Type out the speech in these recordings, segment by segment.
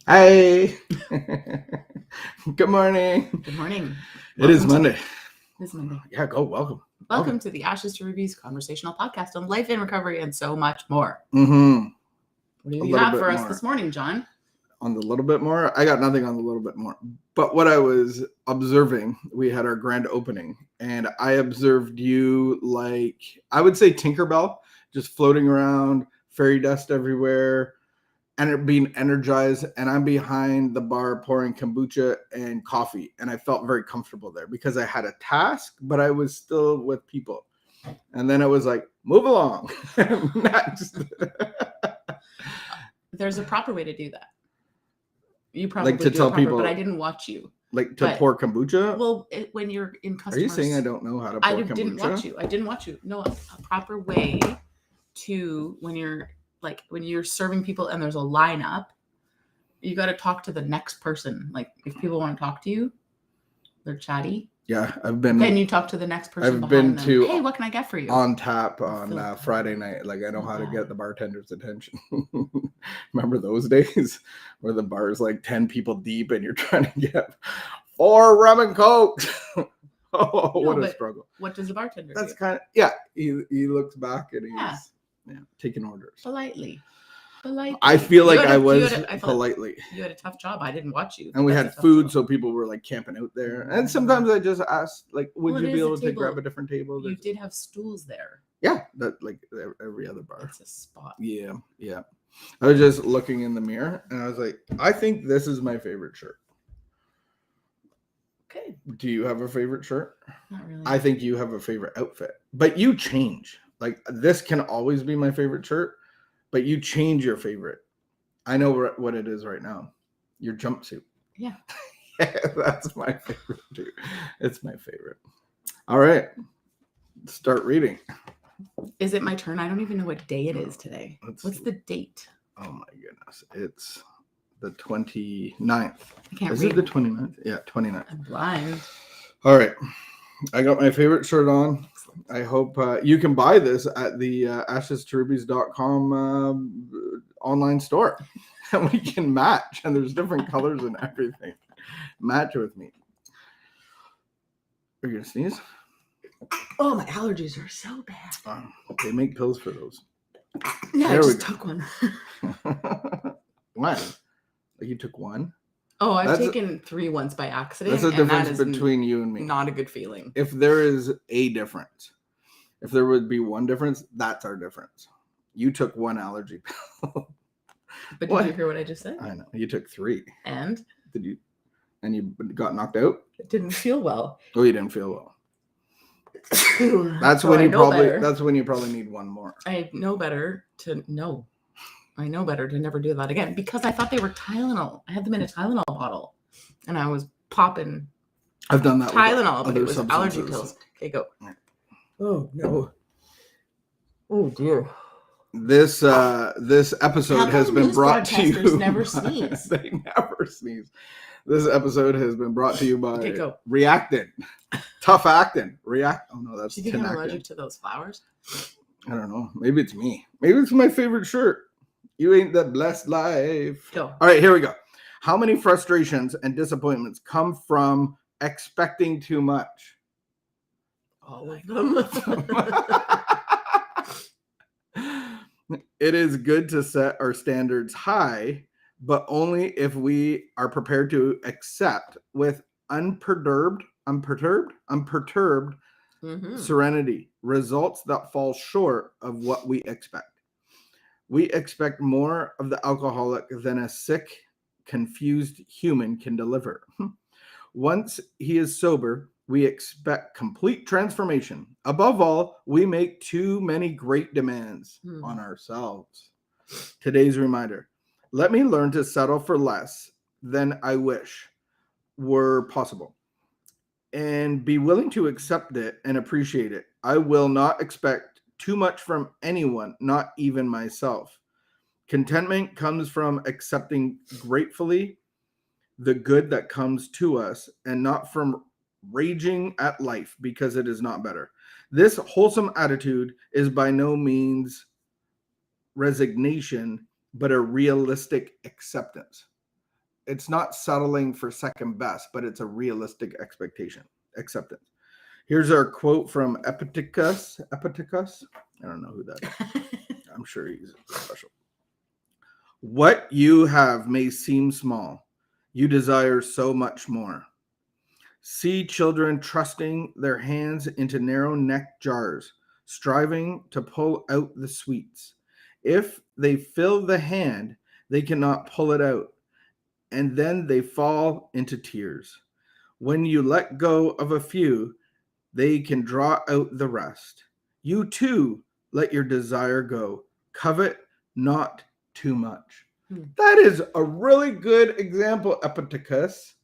Hi. Good morning. Good morning. It is Monday. It is Monday. Yeah, welcome. Welcome to the Ashes to Rubies conversational podcast on life and recovery and so much more. Mm-hmm. What do you have for us this morning, John? On the little bit more? I got nothing on the little bit more. But what I was observing, we had our grand opening, and I observed you like, I would say Tinkerbell, just floating around, fairy dust everywhere, and being energized, and I'm behind the bar pouring kombucha and coffee, and I felt very comfortable there because I had a task, but I was still with people. And then it was like, move along. Next. There's a proper way to do that. You probably like to tell people, but I didn't watch you. Like to pour kombucha? Well, when you're in customers. Are you saying I don't know how to pour kombucha? I didn't watch you. No, a proper way to when you're serving people and there's a lineup, you got to talk to the next person. Like if people want to talk to you, they're chatty. Yeah, I've been. Then you talk to the next person. I've been them. to. Hey, what can I get for you? On tap on Friday night. Like I know how to get the bartender's attention. Remember those days where the bar is like 10 people deep and you're trying to get 4 rum and cokes. What a struggle. What does the bartender do? That's kind of he looks back and he's taking orders politely. I feel like I was politely. You had a tough job. I didn't watch you. And we had food, so people were like camping out there. And sometimes I just asked, like, would you be able to grab a different table? You did have stools there. Yeah, that like every other bar. It's a spot. Yeah. I was just looking in the mirror and I was like, I think this is my favorite shirt. Okay. Do you have a favorite shirt? Not really. I think you have a favorite outfit, but you change. Like this can always be my favorite shirt. But you change your favorite. I know what it is right now. Your jumpsuit. Yeah. That's my favorite too. It's my favorite. All right. Start reading. Is it my turn? I don't even know what day it is today. What's the date? Oh my goodness. It's the 29th. I can't read. Is it the 29th? Yeah, 29th. I'm blind. All right. I got my favorite shirt on. I hope you can buy this at the ashestorubies.com online store. And we can match. And there's different colors and everything. Match with me. Are you going to sneeze? Oh, my allergies are so bad. They make pills for those. Yeah, I just took one. When? Like you took one? Oh, I've taken 3 once by accident. That's the difference between you and me. Not a good feeling. If there is a difference, if there would be one difference, that's our difference. You took 1 allergy pill. But did you hear what I just said? I know. You took 3. And? Did you? And you got knocked out? It didn't feel well. Oh, you didn't feel well. That's when you probably need 1 more. I know better to know. I know better to never do that again because I thought they were Tylenol. I had them in a Tylenol bottle and I was popping. I've done that Tylenol, but it was allergy pills. Okay, go. Oh, no. Oh, dear. This episode has been brought to you. Never sneeze. They never sneeze. This episode has been brought to you by Reactin. Tough actin. React. Oh, no, that's Did you get allergic to those flowers? I don't know. Maybe it's me. Maybe it's my favorite shirt. You ain't the blessed life. Go. All right, here we go. How many frustrations and disappointments come from expecting too much? All of them. It is good to set our standards high, but only if we are prepared to accept with unperturbed serenity results that fall short of what we expect. We expect more of the alcoholic than a sick, confused human can deliver. Once he is sober, we expect complete transformation. Above all, we make too many great demands on ourselves. Today's reminder: let me learn to settle for less than I wish were possible, and be willing to accept it and appreciate it. I will not expect too much from anyone, not even myself. Contentment comes from accepting gratefully the good that comes to us and not from raging at life because it is not better. This wholesome attitude is by no means resignation, but a realistic acceptance. it's not settling for second best, but it's a realistic acceptance. Here's our quote from Epictetus. Epictetus? I don't know who that is. I'm sure he's special. What you have may seem small. You desire so much more. See children thrusting their hands into narrow neck jars, striving to pull out the sweets. If they fill the hand, they cannot pull it out, and then they fall into tears. When you let go of a few, they can draw out the rest. You too let your desire go. Covet not too much. That is a really good example, Epictetus.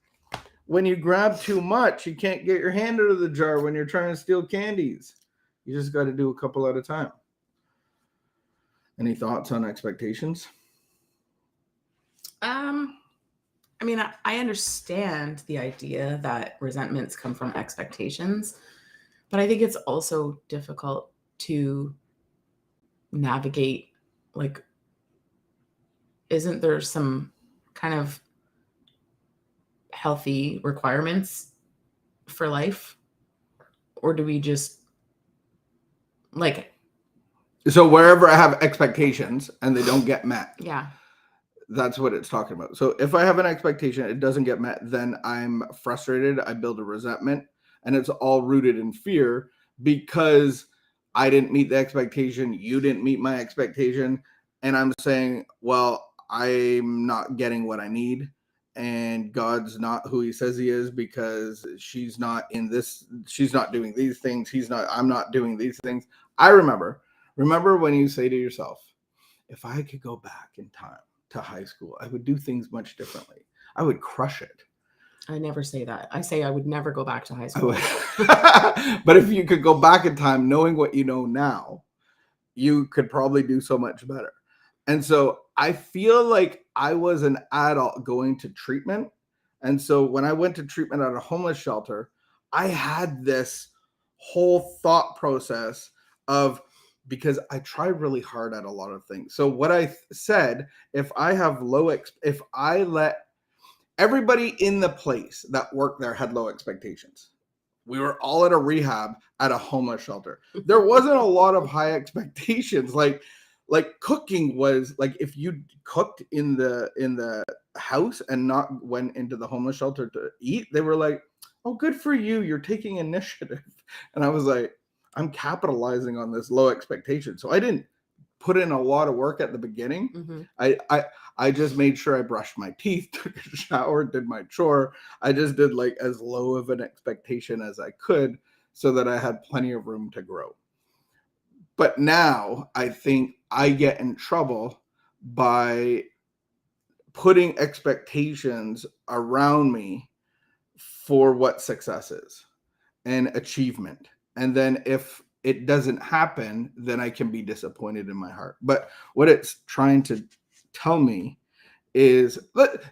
When you grab too much, you can't get your hand out of the jar when you're trying to steal candies. You just got to do a couple at a time. Any thoughts on expectations? I mean, I understand the idea that resentments come from expectations, but I think it's also difficult to navigate. Like, isn't there some kind of healthy requirements for life? Or do we just like... So wherever I have expectations and they don't get met. Yeah. That's what it's talking about. So if I have an expectation, it doesn't get met, then I'm frustrated. I build a resentment, and it's all rooted in fear because I didn't meet the expectation. You didn't meet my expectation. And I'm saying, well, I'm not getting what I need. And God's not who he says he is because she's not in this. She's not doing these things. I'm not doing these things. I remember when you say to yourself, if I could go back in time to high school, I would do things much differently. I would crush it. I never say that. I say I would never go back to high school. But if you could go back in time, knowing what you know now, you could probably do so much better. And so I feel like I was an adult going to treatment. And so when I went to treatment at a homeless shelter, I had this whole thought process of, because I try really hard at a lot of things. So what I said, if I have if I let everybody in the place that worked there had low expectations. We were all at a rehab at a homeless shelter. There wasn't a lot of high expectations. Like cooking was like, if you cooked in the house and not went into the homeless shelter to eat, they were like, oh, good for you. You're taking initiative. And I was like, I'm capitalizing on this low expectation. So I didn't put in a lot of work at the beginning. Mm-hmm. I just made sure I brushed my teeth, took a shower, did my chore. I just did like as low of an expectation as I could so that I had plenty of room to grow. But now I think I get in trouble by putting expectations around me for what success is and achievement. And then if it doesn't happen, then I can be disappointed in my heart. But what it's trying to tell me is,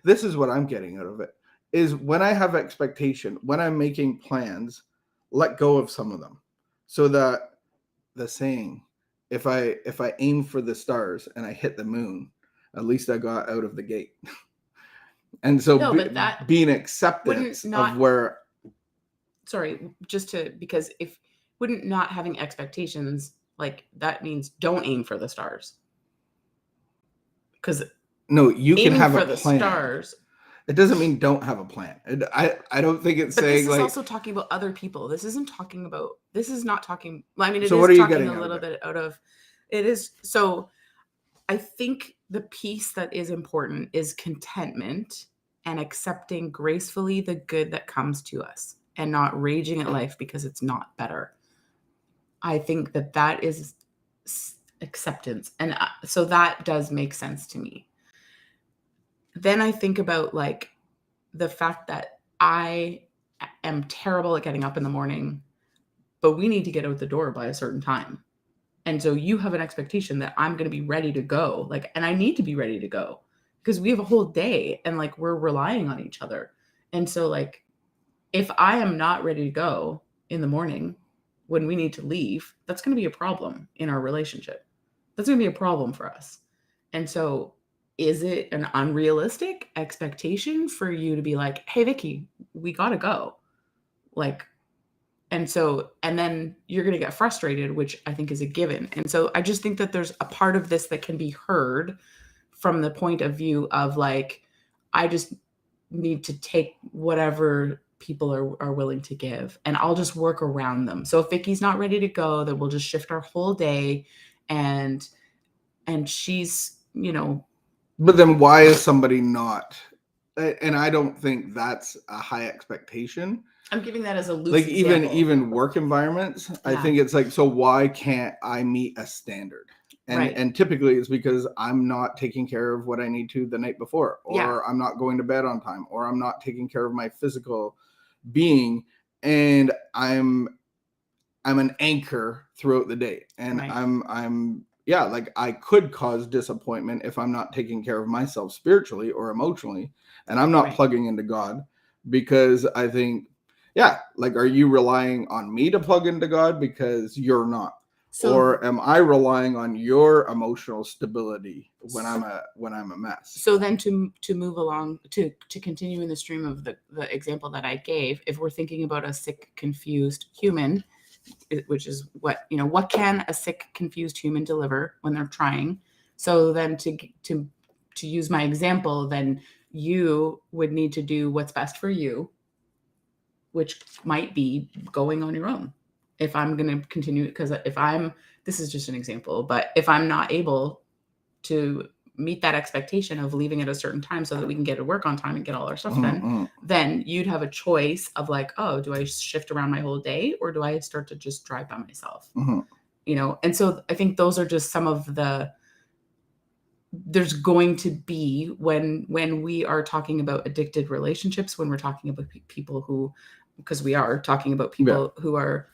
this is what I'm getting out of it, is when I have expectation, when I'm making plans, let go of some of them. So that the saying, if I aim for the stars and I hit the moon, at least I got out of the gate. And so being acceptance of where... Sorry, because if wouldn't not having expectations, like that means don't aim for the stars. Because no, you can have for a the plan. Stars. It doesn't mean don't have a plan. I don't think it's saying this like... is also talking about other people. This is not talking. Well, I mean, it so is what are you talking getting a little bit out of it is. So I think the piece that is important is contentment and accepting gracefully the good that comes to us and not raging at life because it's not better. I think that is acceptance. And so that does make sense to me. Then I think about like the fact that I am terrible at getting up in the morning, but we need to get out the door by a certain time. And so you have an expectation that I'm going to be ready to go. And I need to be ready to go because we have a whole day and we're relying on each other. And so if I am not ready to go in the morning when we need to leave, that's going to be a problem in our relationship. That's going to be a problem for us. And so is it an unrealistic expectation for you to be like, hey, Vicky, we got to go? Like, and then you're going to get frustrated, which I think is a given. And so I just think that there's a part of this that can be heard from the point of view of like, I just need to take whatever people are willing to give, and I'll just work around them. So if Vicky's not ready to go, then we'll just shift our whole day, and she's, But then why is somebody not? And I don't think that's a high expectation. I'm giving that as a loose Like example. even work environments, I think it's like, so why can't I meet a standard? And typically it's because I'm not taking care of what I need to the night before, or I'm not going to bed on time, or I'm not taking care of my physical being, and I'm an anchor throughout the day, and I'm like, I could cause disappointment if I'm not taking care of myself spiritually or emotionally, and I'm not plugging into God, because I think, like, are you relying on me to plug into God? Because you're not. Or am I relying on your emotional stability when I'm a mess? So then to move along, to continue in the stream of the example that I gave, if we're thinking about a sick, confused human, which is what can a sick, confused human deliver when they're trying? So then to use my example, then you would need to do what's best for you, which might be going on your own. If I'm going to continue, because this is just an example, but if I'm not able to meet that expectation of leaving at a certain time so that we can get to work on time and get all our stuff done, then you'd have a choice of like, oh, do I shift around my whole day, or do I start to just drive by myself? And so I think those are just some of there's going to be, when we are talking about addicted relationships, when we're talking about people who, because we are talking about people who are,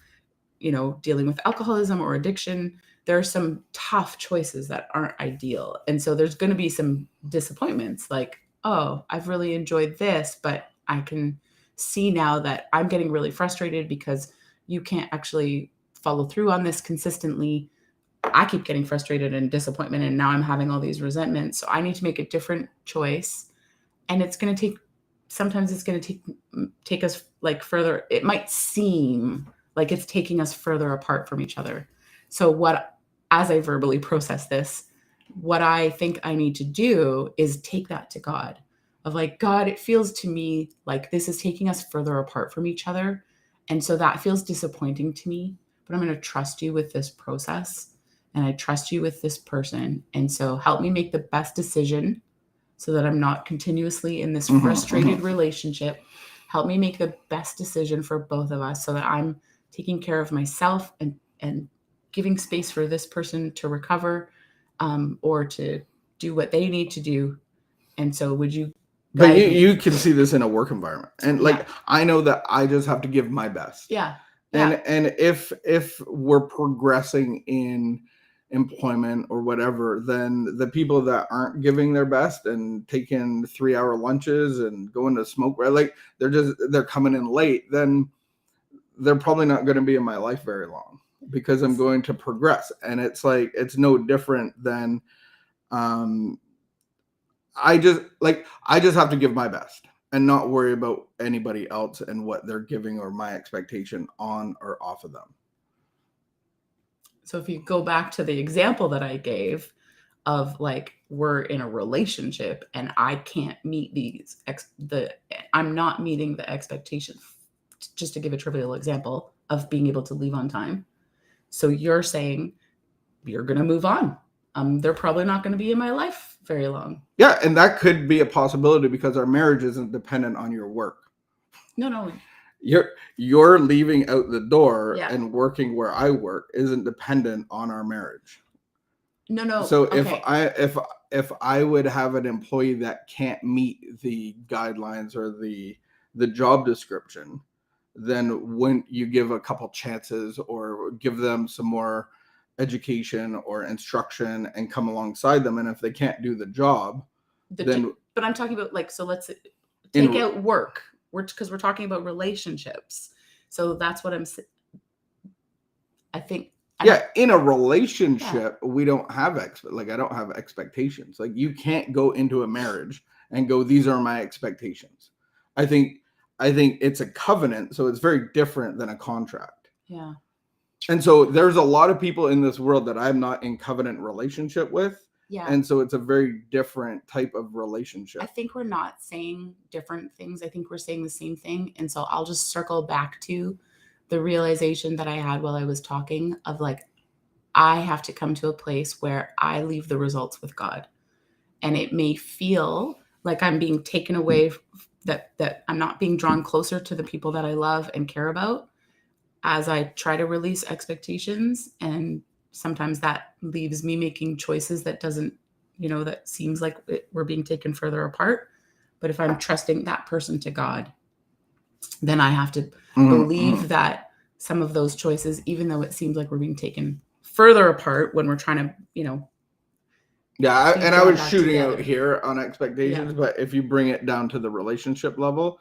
dealing with alcoholism or addiction, there are some tough choices that aren't ideal. And so there's going to be some disappointments, like, oh, I've really enjoyed this, but I can see now that I'm getting really frustrated because you can't actually follow through on this consistently. I keep getting frustrated and disappointment, and now I'm having all these resentments. So I need to make a different choice. And it's going to sometimes it's going to take us like further. It might seem like it's taking us further apart from each other. So as I verbally process this, what I think I need to do is take that to God, of like, God, it feels to me like this is taking us further apart from each other. And so that feels disappointing to me, but I'm going to trust you with this process, and I trust you with this person. And so help me make the best decision so that I'm not continuously in this frustrated relationship. Help me make the best decision for both of us so that I'm taking care of myself and giving space for this person to recover, or to do what they need to do. And so would you? But you can see this in a work environment. And like, I know that I just have to give my best. And if we're progressing in employment or whatever, then the people that aren't giving their best and taking 3-hour lunches and going to smoke, like they're coming in late, then they're probably not going to be in my life very long, because I'm going to progress. And it's like, it's no different than, I just have to give my best and not worry about anybody else and what they're giving or my expectation on or off of them. So if you go back to the example that I gave of like, we're in a relationship and I can't meet I'm not meeting the expectation, just to give a trivial example of being able to leave on time. So you're saying you're going to move on. They're probably not going to be in my life very long. Yeah. And that could be a possibility, because our marriage isn't dependent on your work. No. You're leaving out the door and working where I work isn't dependent on our marriage. No. So if I would have an employee that can't meet the guidelines or the job description, then when you give a couple chances or give them some more education or instruction and come alongside them, and if they can't do the job, but I'm talking about, like, so let's take out work, because we're talking about relationships. So that's what I think Yeah, in a relationship, we don't have I don't have expectations. Like, you can't go into a marriage and go, these are my expectations. I think it's a covenant, so it's very different than a contract. Yeah. And so there's a lot of people in this world that I'm not in covenant relationship with. Yeah. And so it's a very different type of relationship. I think we're not saying different things. I think we're saying the same thing. And so I'll just circle back to the realization that I had while I was talking of like, I have to come to a place where I leave the results with God. And it may feel like I'm being taken away, that I'm not being drawn closer to the people that I love and care about as I try to release expectations. And sometimes that leaves me making choices that doesn't, that seems like we're being taken further apart. But if I'm trusting that person to God, then I have to believe that some of those choices, even though it seems like we're being taken further apart when we're trying to, Yeah, and I was shooting together out here on expectations, but if you bring it down to the relationship level,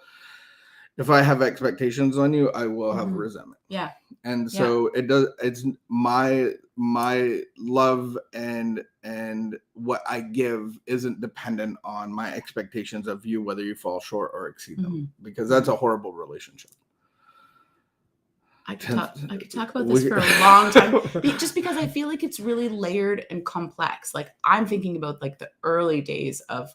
if I have expectations on you, I will have resentment. Yeah. And so it's my love and what I give isn't dependent on my expectations of you, whether you fall short or exceed them, because that's a horrible relationship. I could talk about this for a long time, just because I feel like it's really layered and complex. Like, I'm thinking about like the early days of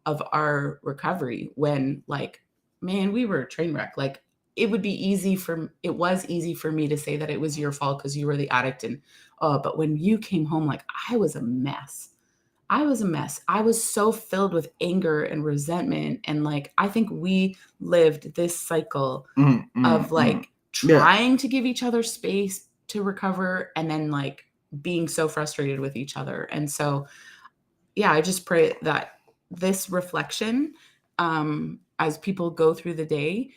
our recovery when, like, man, we were a train wreck. Like, it was easy for me to say that it was your fault because you were the addict. And but when you came home, like, I was a mess. I was so filled with anger and resentment. And like, I think we lived this cycle of like trying to give each other space to recover, and then like being so frustrated with each other. And so, yeah, I just pray that this reflection, as people go through the day,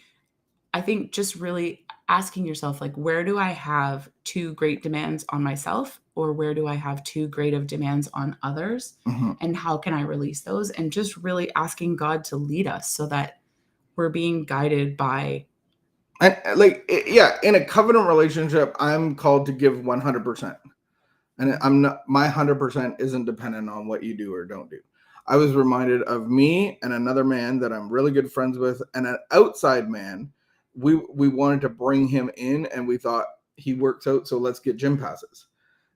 I think just really asking yourself, like, where do I have too great demands on myself, or where do I have too great of demands on others? And how can I release those? And just really asking God to lead us so that we're being guided by. And in a covenant relationship, I'm called to give 100%. And I'm not, my 100% isn't dependent on what you do or don't do. I was reminded of me and another man that I'm really good friends with, and an outside man. We wanted to bring him in, and we thought he works out, so let's get gym passes.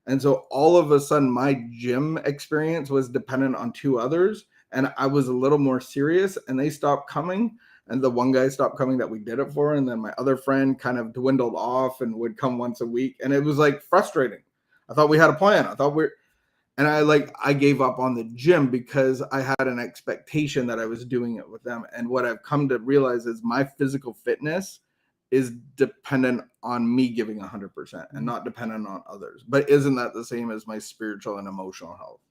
And so all of a sudden, my gym experience was dependent on two others, and I was a little more serious, and they stopped coming. And the one guy stopped coming that we did it for, and then my other friend kind of dwindled off and would come once a week, and it was like frustrating. I thought we had a plan. I gave up on the gym because I had an expectation that I was doing it with them. And what I've come to realize is my physical fitness is dependent on me giving 100% and not dependent on others. But isn't that the same as my spiritual and emotional health?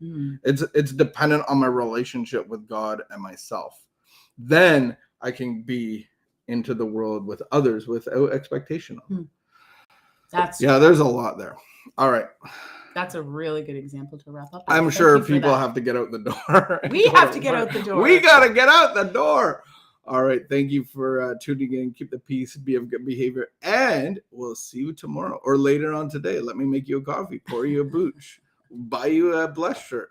It's dependent on my relationship with God and myself. Then I can be into the world with others without expectation. There's a lot there. All right. That's a really good example to wrap up. I'm sure people have to get out the door. We have to get out the door. We got to get out the door. All right. Thank you for tuning in. Keep the peace, be of good behavior, and we'll see you tomorrow or later on today. Let me make you a coffee, pour you a booch, buy you a Bless shirt.